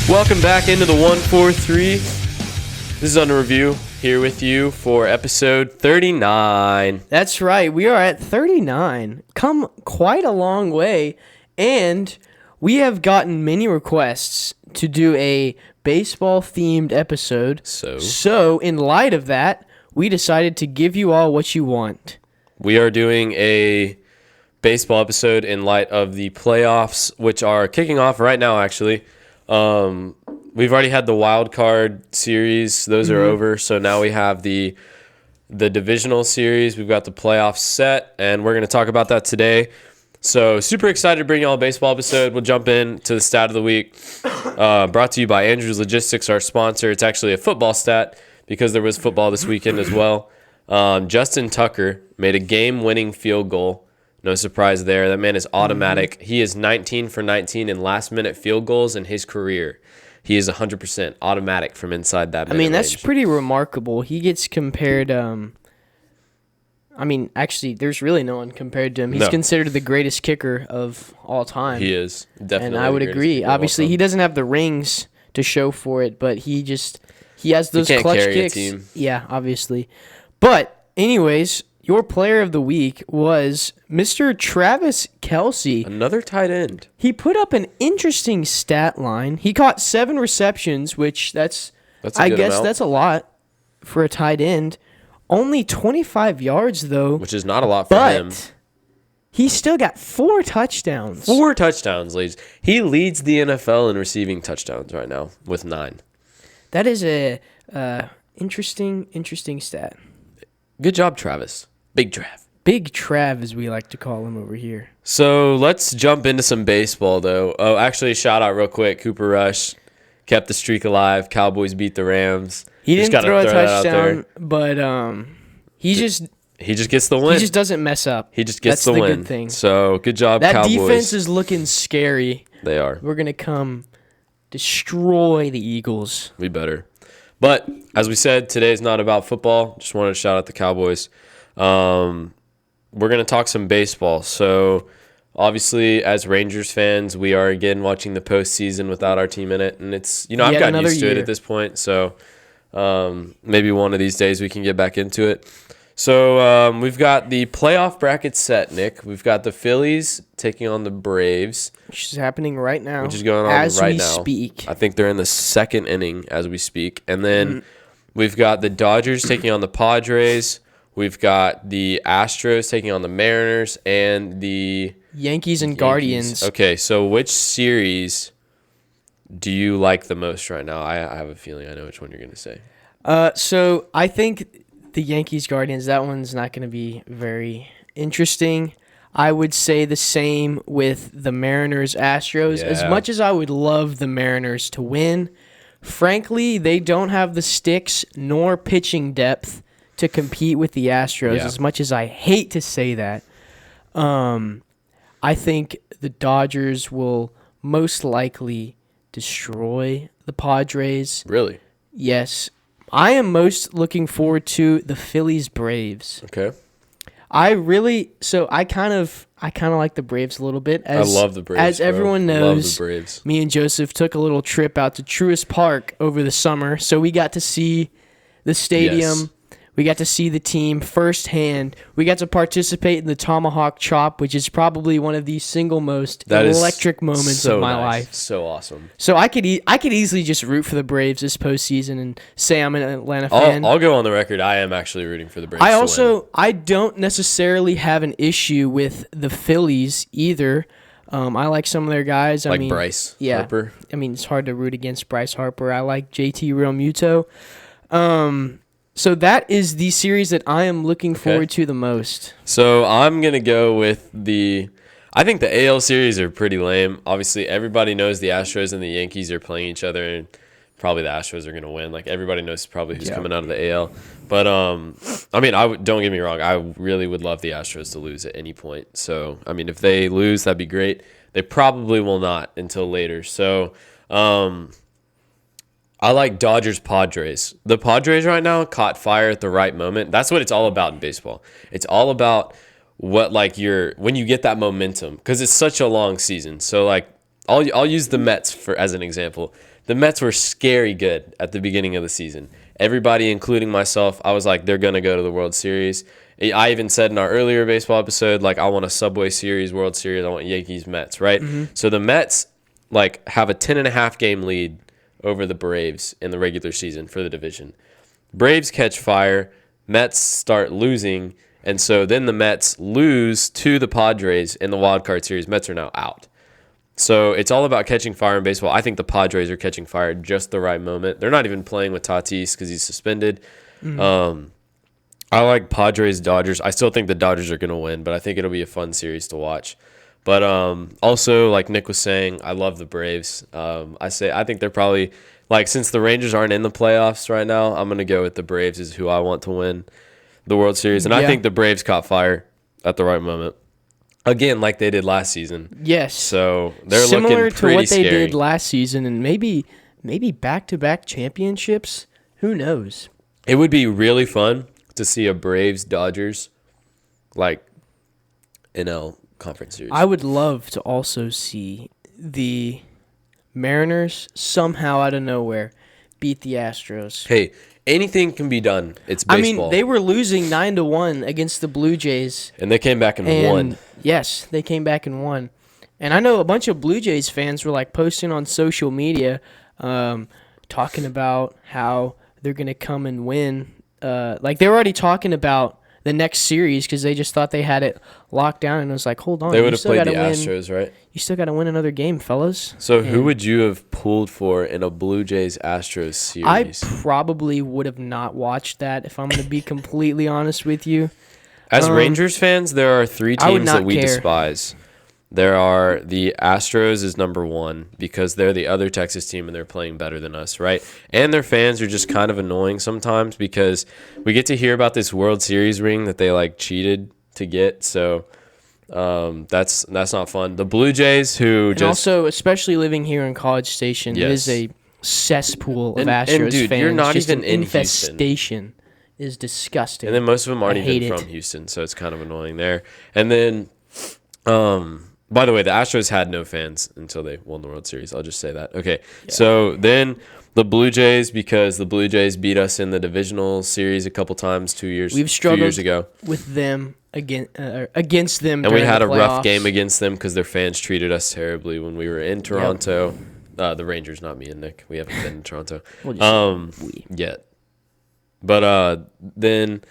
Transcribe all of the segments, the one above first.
Welcome back into the 143. This is Under Review, here with you for episode 39. That's right. We are at 39. Come quite a long way. And we have gotten many requests to do a baseball-themed episode. So, in light of that, we decided to give you all what you want. We are doing a baseball episode in light of the playoffs, which are kicking off right now, actually. We've already had the wild card series; those are over. So now we have the divisional series. We've got the playoffs set, and we're going to talk about that today. So super excited to bring you all a baseball episode. We'll jump into the stat of the week, brought to you by Andrews Logistics, our sponsor. It's actually a football stat because there was football this weekend as well. Justin Tucker made a game-winning field goal. No surprise there. That man is automatic. He is 19 for 19 in last-minute field goals in his career. He is 100% automatic from inside that minute that's range. pretty remarkable. He gets compared, actually, there's really no one compared to him. He's considered the greatest kicker of all time. He is, definitely. And I would agree. Obviously, he doesn't have the rings to show for it, but he has those clutch kicks. A team. Yeah, obviously. But, anyways, your player of the week was Mr. Travis Kelce. Another tight end. He put up an interesting stat line. He caught 7 receptions, which that's a good amount. That's a lot for a tight end. Only 25 yards, though. Which is not a lot for him. But he still got 4 touchdowns. 4 touchdowns, ladies. He leads the NFL in receiving touchdowns right now with 9. That is a interesting stat. Good job, Travis. Big Trav. Big Trav, as we like to call him over here. So let's jump into some baseball, though. Oh, actually, shout out real quick. Cooper Rush kept the streak alive. Cowboys beat the Rams. He didn't throw a touchdown, but he just gets the win. He just doesn't mess up. He just gets the win. That's the good thing. So good job, that Cowboys. That defense is looking scary. They are. We're going to come destroy the Eagles. We better. But as we said, today is not about football. Just wanted to shout out the Cowboys. We're going to talk some baseball. So obviously, as Rangers fans, we are again watching the postseason without our team in it. And it's, I've gotten used to it at this point. So maybe one of these days we can get back into it. So we've got the playoff bracket set, Nick. We've got the Phillies taking on the Braves. Which is happening right now. Which is going on as right we now. Speak. I think they're in the second inning as we speak. And then we've got the Dodgers taking on the Padres. We've got the Astros taking on the Mariners and the Yankees and Guardians. Okay, so which series do you like the most right now? I have a feeling I know which one you're going to say. So I think the Yankees Guardians, that one's not going to be very interesting. I would say the same with the Mariners Astros. Yeah. As much as I would love the Mariners to win, frankly, they don't have the sticks nor pitching depth to compete with the Astros, as much as I hate to say that. I think the Dodgers will most likely destroy the Padres. Really? Yes. I am most looking forward to the Phillies Braves. Okay. I kind of like the Braves a little bit. I love the Braves. As everyone knows, love the Braves. Me and Joseph took a little trip out to Truist Park over the summer, so we got to see the stadium. Yes. We got to see the team firsthand. We got to participate in the Tomahawk Chop, which is probably one of the single most electric moments of my life. So awesome. So I could easily just root for the Braves this postseason and say I'm an Atlanta fan. I'll go on the record. I am actually rooting for the Braves. I don't necessarily have an issue with the Phillies either. I like some of their guys. Bryce Harper. It's hard to root against Bryce Harper. I like JT Realmuto. So that is the series that I am looking forward to the most. So I'm going to go with I think the AL series are pretty lame. Obviously, everybody knows the Astros and the Yankees are playing each other, and probably the Astros are going to win. Everybody knows probably who's coming out of the AL. But, don't get me wrong. I really would love the Astros to lose at any point. So, if they lose, that'd be great. They probably will not until later. So, I like Dodgers-Padres. The Padres right now caught fire at the right moment. That's what it's all about in baseball. It's all about what when you get that momentum, because it's such a long season. So I'll use the Mets as an example. the Mets were scary good at the beginning of the season. Everybody, including myself, I was like, they're going to go to the World Series. I even said in our earlier baseball episode, like, I want a Subway Series, World Series. I want Yankees-Mets, right? So the Mets, like, have a 10.5 game lead over the Braves in the regular season for the division. Braves catch fire. Mets start losing. And so then the Mets lose to the Padres in the wild card series. Mets are now out. So it's all about catching fire in baseball. I think the Padres are catching fire at just the right moment. They're not even playing with Tatis because he's suspended. I like Padres-Dodgers. I still think the Dodgers are going to win, but I think it'll be a fun series to watch. But also, like Nick was saying, I love the Braves. I think they're probably, like, since the Rangers aren't in the playoffs right now, I'm going to go with the Braves is who I want to win the World Series. And I think the Braves caught fire at the right moment. Again, like they did last season. Yes. So they're similar looking pretty to what scary. they did last season, and maybe back-to-back championships. Who knows? It would be really fun to see a Braves-Dodgers, like, NL Conference Series. I would love to also see the Mariners somehow out of nowhere beat the Astros. Hey, anything can be done. It's baseball. I mean, they were losing 9-1 against the Blue Jays. And they came back and won. Yes, they came back and won. And I know a bunch of Blue Jays fans were like posting on social media talking about how they're going to come and win. Like they were already talking about the next series because they just thought they had it locked down. And it was like, hold on. They would have played the Astros, right? You still got to win another game, fellas. So who would you have pulled for in a Blue Jays-Astros series? I probably would have not watched that, if I'm going to be completely honest with you. As Rangers fans, there are 3 teams that we care. despise. There are the Astros is number 1 because they're the other Texas team and they're playing better than us, right? And their fans are just kind of annoying sometimes because we get to hear about this World Series ring that they like cheated to get. So that's not fun. The Blue Jays, also, especially living here in College Station, it is a cesspool of Astros and dude, fans. you're not just even an in infestation is disgusting. And then most of them aren't even it. from Houston, so it's kind of annoying there. And then, by the way, the Astros had no fans until they won the World Series. I'll just say that. Okay, so then the Blue Jays, because the Blue Jays beat us in the divisional series a couple times 2 years ago with them against them. And we had a rough playoffs. game against them because their fans treated us terribly when we were in Toronto. The Rangers, not me and Nick. We haven't been in Toronto yet. But then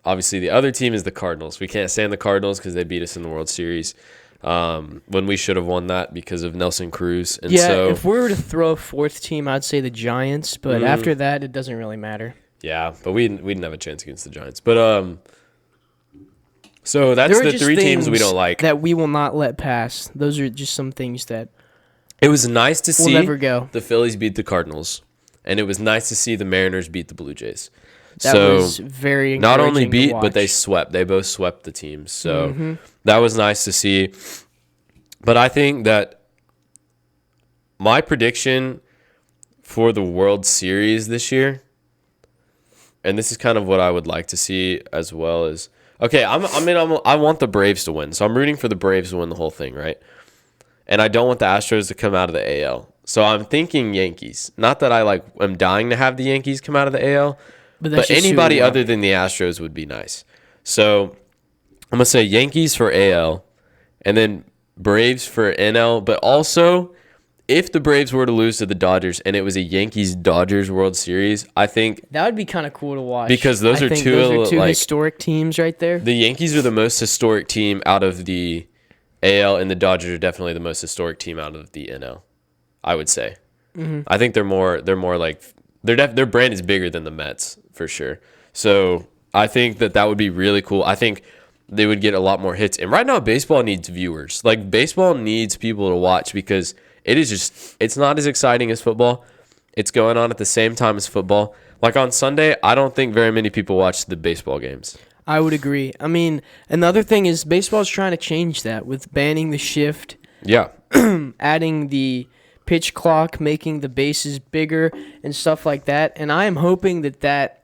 obviously the other team is the Cardinals. We can't stand the Cardinals because they beat us in the World Series when we should have won that because of Nelson Cruz. And so, if we were to throw a 4th team, I'd say the Giants. But after that, it doesn't really matter. Yeah, but we didn't have a chance against the Giants. But so that's the 3 teams we don't like that we will not let pass. Those are just some things that it was nice to see never go. The Phillies beat the Cardinals, and it was nice to see the Mariners beat the Blue Jays. That was very encouraging. Not only beat, to watch. but they swept. They both swept the teams. So that was nice to see. But I think that my prediction for the World Series this year, and this is kind of what I would like to see as well, is okay. I want the Braves to win, so I'm rooting for the Braves to win the whole thing, right? And I don't want the Astros to come out of the AL. So I'm thinking Yankees. Not that I'm dying to have the Yankees come out of the AL, but anybody other than the Astros would be nice. So I'm going to say Yankees for AL and then Braves for NL. But also, if the Braves were to lose to the Dodgers and it was a Yankees-Dodgers World Series, I think that would be kind of cool to watch. Because those are two historic teams right there. The Yankees are the most historic team out of the AL, and the Dodgers are definitely the most historic team out of the NL, I would say. I think they're more like their brand is bigger than the Mets for sure. So I think that would be really cool. I think they would get a lot more hits. And right now, baseball needs viewers. Like baseball needs people to watch because it's not as exciting as football. It's going on at the same time as football. Like on Sunday, I don't think very many people watch the baseball games. I would agree. I mean, another thing is baseball's trying to change that with banning the shift. Yeah. Adding the pitch clock, making the bases bigger and stuff like that. And I am hoping that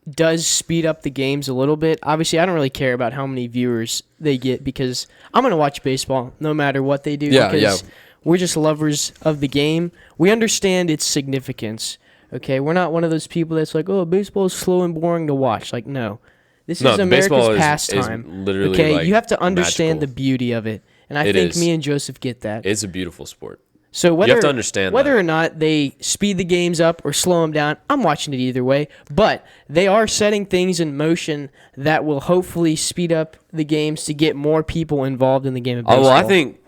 does speed up the games a little bit. Obviously, I don't really care about how many viewers they get because I'm going to watch baseball no matter what they do. Yeah. We're just lovers of the game. We understand its significance. Okay, we're not one of those people that's like, oh, baseball is slow and boring to watch. Like, no. This is America's pastime. Is literally okay, like you have to understand magical. the beauty of it. And I think me and Joseph get that. It's a beautiful sport. So you have to understand whether or not they speed the games up or slow them down, I'm watching it either way. But they are setting things in motion that will hopefully speed up the games to get more people involved in the game of baseball. Well, I think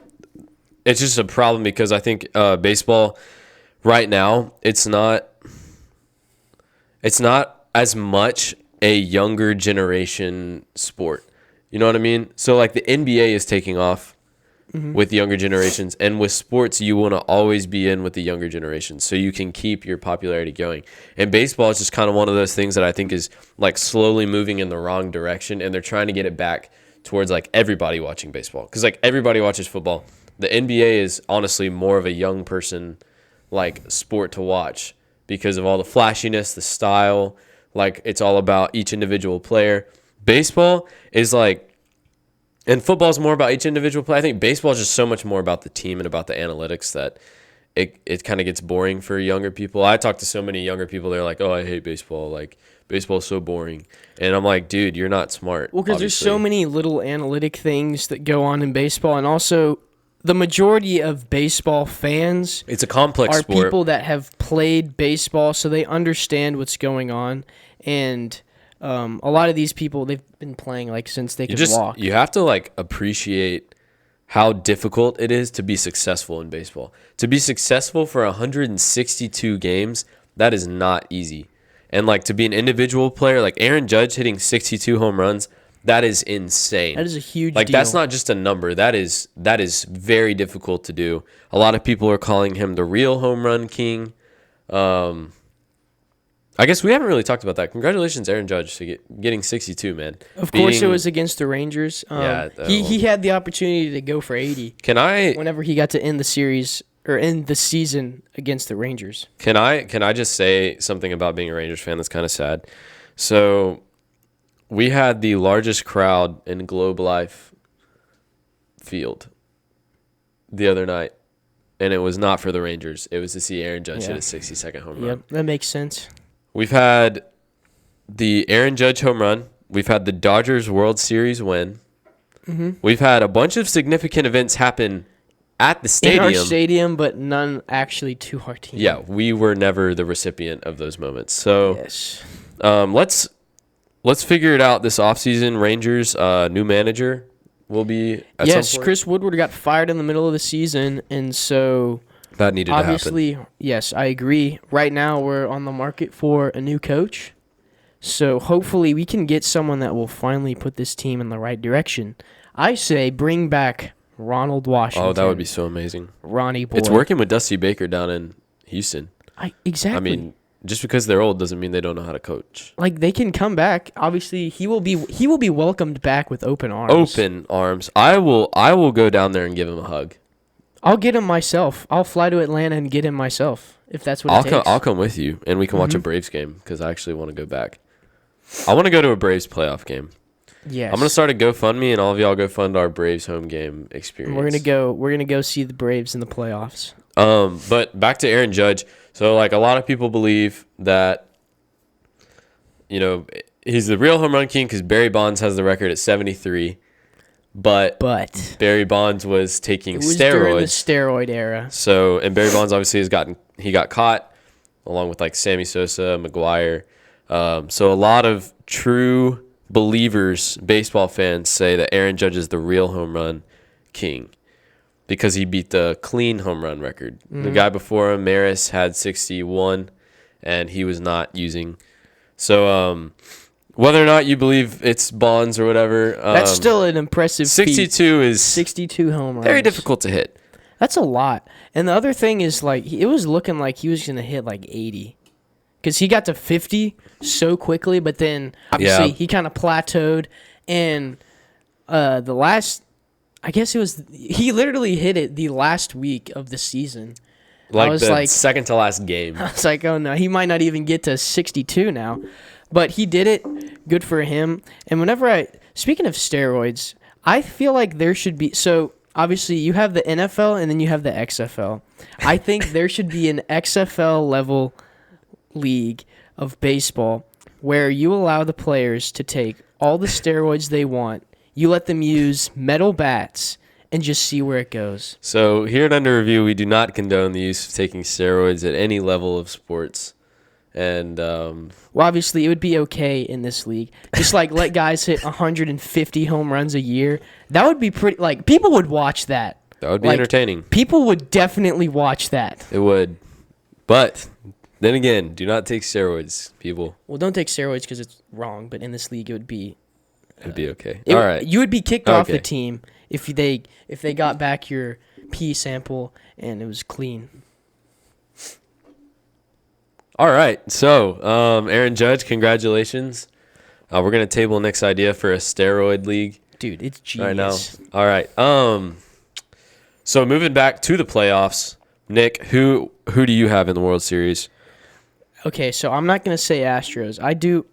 it's just a problem because I think baseball right now it's not as much a younger generation sport. You know what I mean? So like the NBA is taking off. With younger generations, and with sports you want to always be in with the younger generations so you can keep your popularity going. And baseball is just kind of one of those things that I think is like slowly moving in the wrong direction, and they're trying to get it back towards like everybody watching baseball, because like everybody watches football. The NBA is honestly more of a young person like sport to watch because of all the flashiness, the style, like it's all about each individual player. Baseball is like, and football is more about each individual play. I think baseball is just so much more about the team and about the analytics that it kind of gets boring for younger people. I talk to so many younger people. They're like, oh, I hate baseball. Like, baseball is so boring. And I'm like, dude, you're not smart. Well, because there's so many little analytic things that go on in baseball. And also, the majority of baseball fans it's a complex are sport. People that have played baseball, so they understand what's going on. And a lot of these people, they've been playing like since they could walk. You have to like appreciate how difficult it is to be successful in baseball. To be successful for 162 games, that is not easy. And like to be an individual player, like Aaron Judge hitting 62 home runs, that is insane. That is a huge like deal. That's not just a number. That is very difficult to do. A lot of people are calling him the real home run king. I guess we haven't really talked about that. Congratulations, Aaron Judge, to getting 62, man. Of course, it was against the Rangers. He had the opportunity to go for 80. Whenever he got to end the series or end the season against the Rangers. Can I just say something about being a Rangers fan that's kind of sad? So we had the largest crowd in Globe Life Field the other night, and it was not for the Rangers. It was to see Aaron Judge hit a 60-second home run. Yep, that makes sense. We've had the Aaron Judge home run. We've had the Dodgers World Series win. Mm-hmm. We've had a bunch of significant events happen at the stadium. In our stadium, but none actually to our team. Yeah, we were never the recipient of those moments. So yes. Let's figure it out this offseason. Rangers, new manager will be at some point. Chris Woodward got fired in the middle of the season, and so that needed obviously, to happen. Yes, I agree. Right now, we're on the market for a new coach. So hopefully we can get someone that will finally put this team in the right direction. I say bring back Ronald Washington. Oh, that would be so amazing. Ronnie boy. It's working with Dusty Baker down in Houston. Exactly. I mean, just because they're old doesn't mean they don't know how to coach. Like, they can come back. Obviously, he will be welcomed back with open arms. Open arms. I will go down there and give him a hug. I'll get him myself. I'll fly to Atlanta and get him myself, if that's what it takes. I'll come with you, and we can watch a Braves game, because I actually want to go back. I want to go to a Braves playoff game. Yes. I'm going to start a GoFundMe, and all of y'all go fund our Braves home game experience. We're gonna go see the Braves in the playoffs. But back to Aaron Judge. So, like, a lot of people believe that, you know, he's the real home run king because Barry Bonds has the record at 73. But Barry Bonds was taking steroids. During the steroid era. So, and Barry Bonds obviously he got caught along with like Sammy Sosa, McGuire. So a lot of true believers, baseball fans, say that Aaron Judge is the real home run king because he beat the clean home run record. Mm-hmm. The guy before him, Maris, had 61, and he was not using. So, whether or not you believe it's Bonds or whatever, that's still an impressive 62 feat. is 62 home runs. Very difficult to hit. That's a lot. And the other thing is, like, it was looking like he was going to hit like 80. Because he got to 50 so quickly, but then obviously he kind of plateaued. And the last, I guess it was, he literally hit it the last week of the season. Like the second to last game. I was like, oh no, he might not even get to 62 now. But he did it. Good for him. And speaking of steroids, I feel like there should be, so obviously you have the NFL and then you have the XFL. I think there should be an XFL level league of baseball where you allow the players to take all the steroids they want. You let them use metal bats and just see where it goes. So here at Under Review, we do not condone the use of taking steroids at any level of sports. And well, obviously, it would be okay in this league. Just like let guys hit 150 home runs a year. That would be pretty. Like people would watch that. That would be entertaining. People would definitely watch that. It would. But then again, do not take steroids, people. Well, don't take steroids because it's wrong. But in this league, it would be. It'd be okay. All right. You would be kicked off the team if they got back your pee sample and it was clean. All right. So, Aaron Judge, congratulations. We're going to table Nick's idea for a steroid league. Dude, it's genius. Right now. All right. So moving back to the playoffs, Nick, who do you have in the World Series? Okay, so I'm not going to say Astros. I do.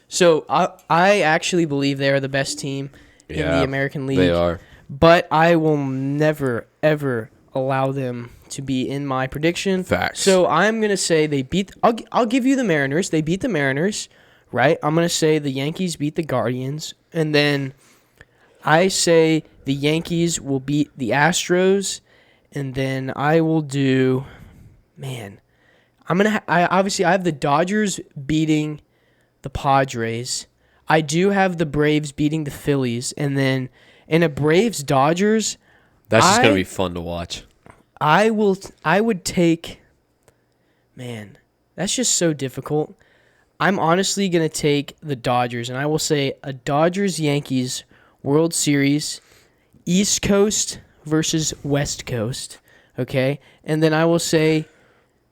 So I actually believe they are the best team in the American League. They are. But I will never, ever allow them to be in my prediction. Facts. So I'm going to say they beat... I'll give you the Mariners. They beat the Mariners, right? I'm going to say the Yankees beat the Guardians. And then I say the Yankees will beat the Astros. And then I will do... Man. Obviously, I have the Dodgers beating the Padres. I do have the Braves beating the Phillies. And then in a Braves-Dodgers... That's just going to be fun to watch. I would take... Man, that's just so difficult. I'm honestly going to take the Dodgers, and I will say a Dodgers-Yankees World Series, East Coast versus West Coast, okay? And then I will say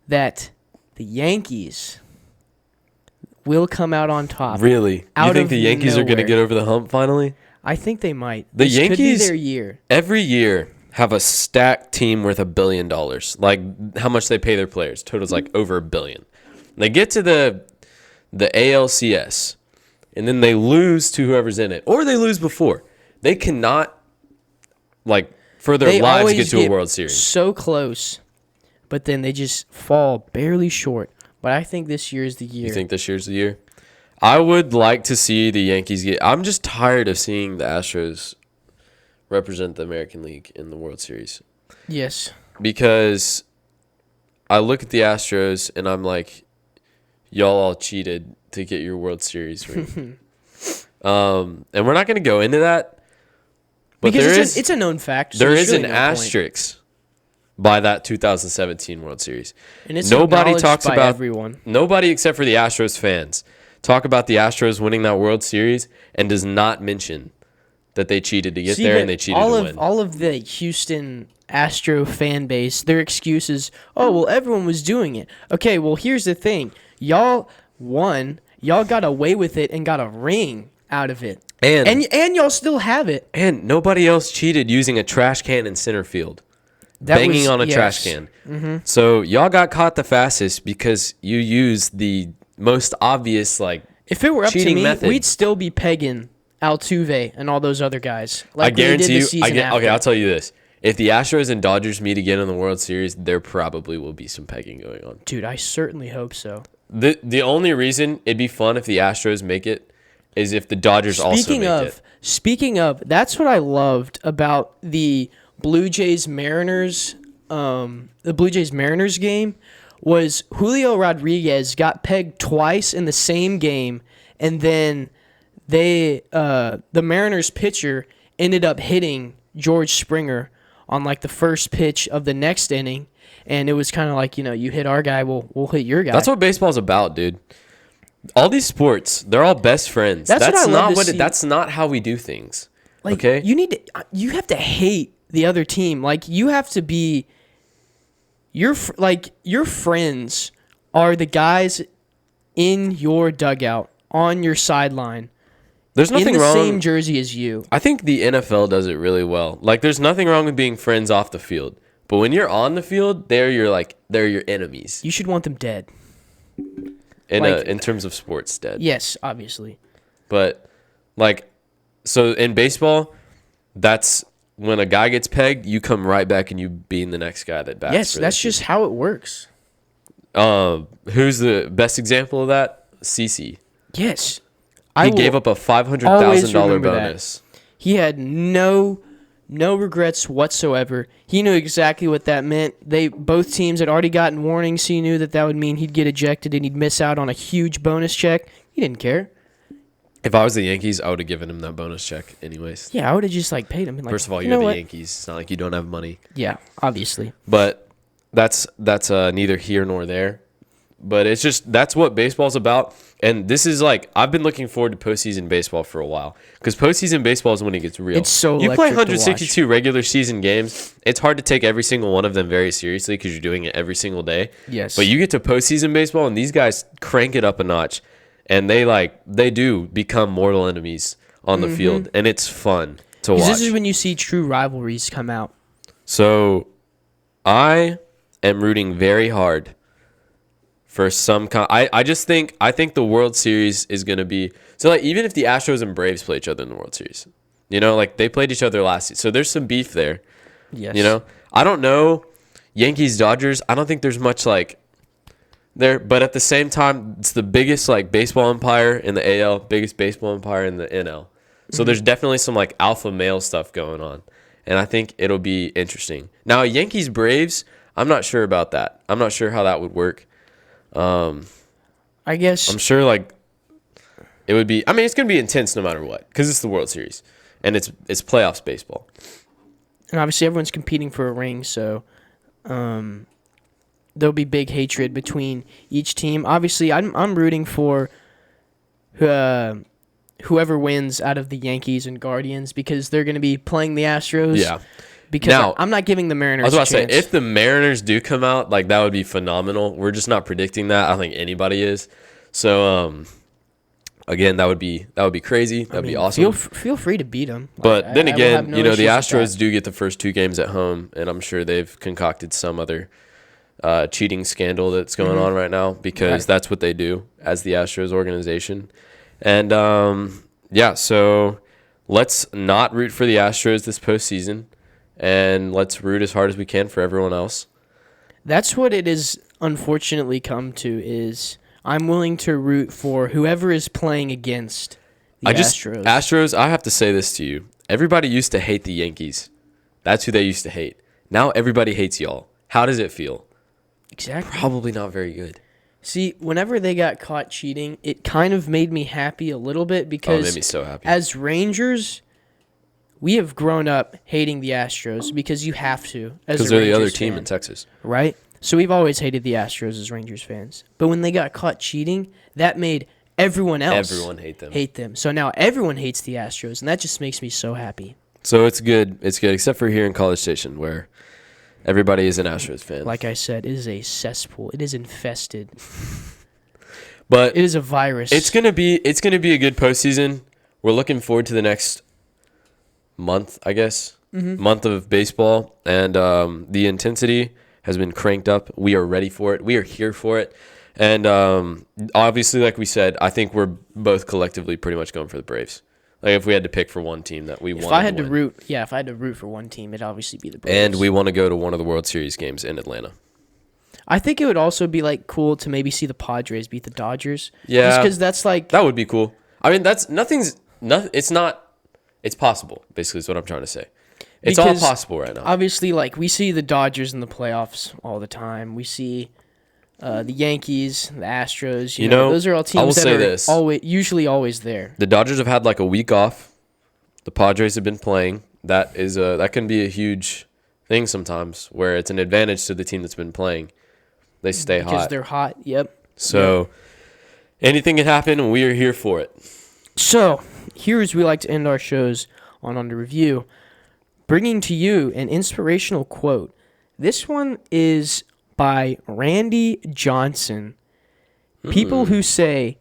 that the Yankees will come out on top. Really? You think the Yankees are going to get over the hump finally? I think they might. The Yankees could be their year. Every year have a stacked team worth $1 billion. Like how much they pay their players totals like over $1 billion. They get to the ALCS, and then they lose to whoever's in it, or they lose before. They cannot for their lives get to a World Series. So close, but then they just fall barely short. But I think this year is the year. You think this year's the year? I would like to see the Yankees get... I'm just tired of seeing the Astros represent the American League in the World Series. Yes. Because I look at the Astros and I'm like, y'all all cheated to get your World Series ring. And we're not going to go into that. But because it's a known fact. So there is really an asterisk by that 2017 World Series. And it's nobody talks by about everyone. Nobody except for the Astros fans talk about the Astros winning that World Series and does not mention that they cheated to get there and they cheated to win. All of the Houston Astro fan base, their excuse is, oh, well, everyone was doing it. Okay, well, here's the thing. Y'all won. Y'all got away with it and got a ring out of it. And y'all still have it. And nobody else cheated using a trash can in center field. Banging on a trash can. Mm-hmm. So y'all got caught the fastest because you used the most obvious if it were up to me, method. We'd still be pegging Altuve and all those other guys. I guarantee you. Okay, I'll tell you this: if the Astros and Dodgers meet again in the World Series, there probably will be some pegging going on. Dude, I certainly hope so. The only reason it'd be fun if the Astros make it is if the Dodgers also make it. Speaking of, that's what I loved about the Blue Jays Mariners game. Was Julio Rodriguez got pegged twice in the same game, and then the Mariners pitcher ended up hitting George Springer on the first pitch of the next inning, and it was kind of like, you hit our guy, we'll hit your guy. That's what baseball's about, dude. All these sports, they're all best friends. That's not how we do things. Okay? You have to hate the other team. You have to be... Your friends are the guys in your dugout, on your sideline. There's nothing wrong. In the same jersey as you. I think the NFL does it really well. There's nothing wrong with being friends off the field. But when you're on the field, they're your enemies. You should want them dead. In terms of sports, dead. Yes, obviously. But, so in baseball, that's when a guy gets pegged, you come right back and you beat the next guy that bats. Yes, that's just how it works. Who's the best example of that? CeCe. Yes. He gave up a $500,000 bonus. He had no regrets whatsoever. He knew exactly what that meant. Both teams had already gotten warnings. He knew that would mean he'd get ejected and he'd miss out on a huge bonus check. He didn't care. If I was the Yankees, I would have given him that bonus check anyways. Yeah, I would have just paid him. First of all, you're the Yankees. It's not like you don't have money. Yeah, obviously. But that's neither here nor there. But it's just that's what baseball's about. And this is I've been looking forward to postseason baseball for a while because postseason baseball is when it gets real. It's so you play 162 regular season games. It's hard to take every single one of them very seriously because you're doing it every single day. Yes. But you get to postseason baseball and these guys crank it up a notch, and they do become mortal enemies on the field, and it's fun to watch. This is when you see true rivalries come out. So, I am rooting very hard for some I think the World Series is going to be so even if the Astros and Braves play each other in the World Series, they played each other last season, so there's some beef there. Yes. I don't know Yankees Dodgers. I don't think there's much there, but at the same time, it's the biggest baseball empire in the AL, biggest baseball empire in the NL. So there's definitely some alpha male stuff going on, and I think it'll be interesting. Now Yankees Braves, I'm not sure about that. I'm not sure how that would work. I guess I'm sure it would be. I mean, it's gonna be intense no matter what because it's the World Series and it's playoffs baseball. And obviously, everyone's competing for a ring, so there'll be big hatred between each team. Obviously, I'm rooting for whoever wins out of the Yankees and Guardians because they're going to be playing the Astros. Yeah. Because now, I'm not giving the Mariners I was about a to chance. say, if the Mariners do come out, that would be phenomenal. We're just not predicting that. I don't think anybody is. So, again, that would be crazy. That'd be awesome. Feel free to beat them. But then again, the Astros do get the first 2 games at home, and I'm sure they've concocted some other cheating scandal that's going on right now because that's what they do as the Astros organization. And, so let's not root for the Astros this postseason. And let's root as hard as we can for everyone else. That's what it is unfortunately come to is I'm willing to root for whoever is playing against the Astros. Astros, I have to say this to you. Everybody used to hate the Yankees. That's who they used to hate. Now everybody hates y'all. How does it feel? Exactly. Probably not very good. See, whenever they got caught cheating, it kind of made me happy a little bit because it made me so happy. As Rangers, we have grown up hating the Astros because you have to. Because they're the other team in Texas. Right? So we've always hated the Astros as Rangers fans. But when they got caught cheating, that made everyone else hate them. So now everyone hates the Astros, and that just makes me so happy. So it's good. It's good, except for here in College Station where everybody is an Astros fan. Like I said, it is a cesspool. It is infested. But it is a virus. It's gonna be a good postseason. We're looking forward to the next month, I guess. Month of baseball, and the intensity has been cranked up. We are ready for it. We are here for it. And obviously, like we said, I think we're both collectively pretty much going for the Braves. If we had to pick for one team that we want, if I had to root for one team, it'd obviously be the Braves. And we want to go to one of the World Series games in Atlanta. I think it would also be cool to maybe see the Padres beat the Dodgers. Yeah, just because that's that would be cool. I mean, it's possible. Basically, is what I'm trying to say. It's all possible right now. Obviously, we see the Dodgers in the playoffs all the time. We see the Yankees, the Astros. You know, those are all teams that are usually always there. The Dodgers have had a week off. The Padres have been playing. That can be a huge thing sometimes, where it's an advantage to the team that's been playing. They stay hot because they're hot. Yep. So anything can happen, and we are here for it. So here's we like to end our shows on Under Review, bringing to you an inspirational quote. This one is by Randy Johnson. People who say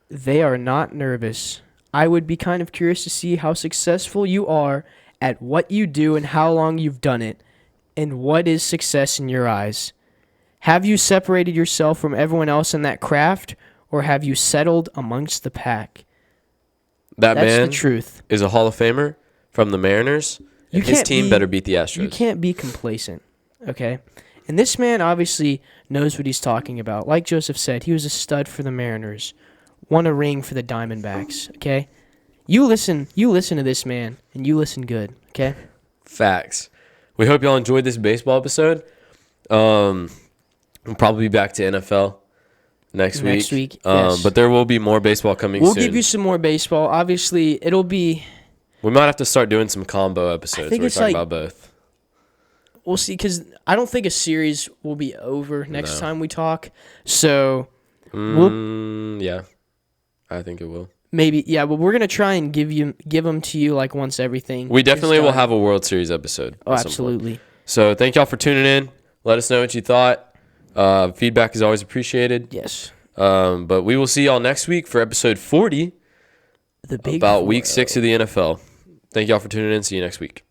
they are not nervous. I would be kind of curious to see how successful you are at what you do and how long you've done it, and what is success in your eyes. Have you separated yourself from everyone else in that craft, or have you settled amongst the pack? That's the truth. Is a Hall of Famer from the Mariners, And his team better beat the Astros. You can't be complacent, okay? And this man obviously knows what he's talking about. Like Joseph said, he was a stud for the Mariners, won a ring for the Diamondbacks, okay? You listen to this man, and you listen good, okay? Facts. We hope y'all enjoyed this baseball episode. We'll probably be back to NFL next week. Yes. But there will be more baseball coming soon. We'll give you some more baseball. Obviously, it'll be... We might have to start doing some combo episodes where we're talking about both. We'll see, because I don't think a series will be over next time we talk. So, yeah, I think it will. Maybe, yeah, but we're going to try and give them to you like once everything. We definitely will have a World Series episode. Oh, absolutely. So, thank y'all for tuning in. Let us know what you thought. Feedback is always appreciated. Yes. But we will see y'all next week for episode 40 the big about week 6 of the NFL. Thank y'all for tuning in. See you next week.